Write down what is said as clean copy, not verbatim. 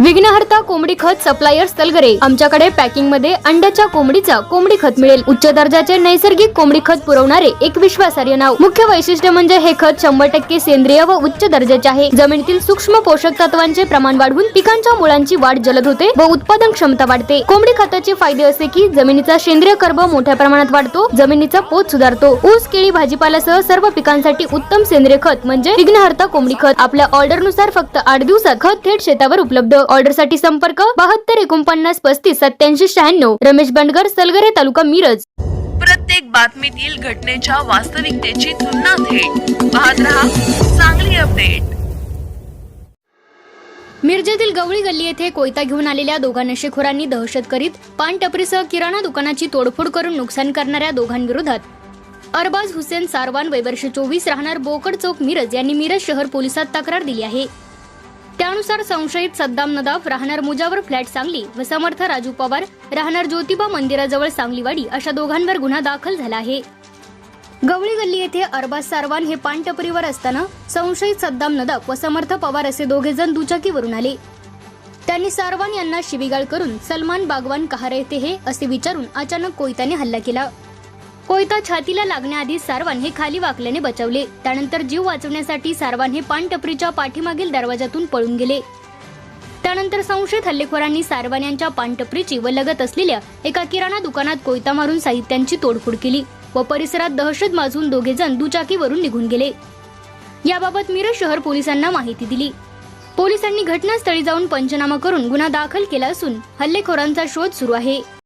विघ्नहर्ता कोंबडी खत सप्लायर तलगरे। आमच्याकडे पॅकिंग मध्ये अंड्याच्या कोंबडीचा कोंबडी खत मिळेल। उच्च दर्जाचे नैसर्गिक कोंबडी खत पुरवणारे एक विश्वासार्ह नाव। मुख्य वैशिष्ट्य म्हणजे हे खत 100% सेंद्रिय व उच्च दर्जाचे आहे। जमिनीतील सूक्ष्म पोषक तत्वांचे प्रमाण वाढवून पिकांच्या मुळांची वाढ जलद होते व उत्पादन क्षमता वाढते। कोंबडी खताचे फायदे असे की जमिनीचा सेंद्रिय कर्ब मोठ्या प्रमाणात वाढतो, जमिनीचा पोत सुधारतो। ऊस, केळी, भाजीपाल्यासह सर्व पिकांसाठी उत्तम सेंद्रिय खत म्हणजे विघ्नहर्ता कोंबडी खत। आपल्या ऑर्डर नुसार फक्त 8 दिवसात खत थेट शेतावर उपलब्ध। ऑर्डर साठी संपर्क 72 49 35 87 96। रमेश बंडगर, सलगरे, तालुका मिरज। प्रत्येक बातमीतील घटनेच्या वास्तविकतेची तुलना थेट पाहत रहा चांगली अपडेट। मिरजेतील गवळी गल्ली येथे कोयता घेऊन आलेल्या दोघा नशेखोरांनी दहशत करीत पान टपरीसह किराणा दुकानाची तोडफोड करून नुकसान करणाऱ्या दोघांविरोधात अरबाज हुसेन सारवान वय वर्ष 24 राहणार बोकड चौक मिरज यांनी मिरज शहर पोलिसात तक्रार दिली आहे। त्यानुसार संशयित सद्दाम नदाफ राहणार मुजावर फ्लॅट सांगली व समर्थ राजू पवार राहणार ज्योतिबा मंदिराजवळ सांगलीवाडी अशा दोघांवर गुन्हा दाखल झाला आहे। गवळी गल्ली येथे अरबाज सारवान हे पान टपरीवर असताना संशयित सद्दाम नदाफ व समर्थ पवार असे दोघे जण दुचाकीवरून आले। त्यांनी सारवान यांना शिवीगाळ करून सलमान बागवान कहा रहते हे असे विचारून अचानक कोयत्याने हल्ला केला। कोयता छातीला लागण्याआधी सारवान हे खाली वाकल्याने बचावले। त्यानंतर जीव वाचवण्यासाठी सारवान हे पान टपरीच्या पाठीमागील दरवाजातून पळून गेले। त्यानंतर संशयित हल्लेखोरांनी सारवान यांच्या पान टपरीची व लगत असलेल्या एका किराणा दुकानात कोयता मारून साहित्यांची तोडफोड केली व परिसरात दहशत माजवून दोघे जण दुचाकीवरून निघून गेले। याबाबत मिरज शहर पोलिसांना माहिती दिली। पोलिसांनी घटनास्थळी जाऊन पंचनामा करून गुन्हा दाखल केला असून हल्लेखोरांचा शोध सुरू आहे।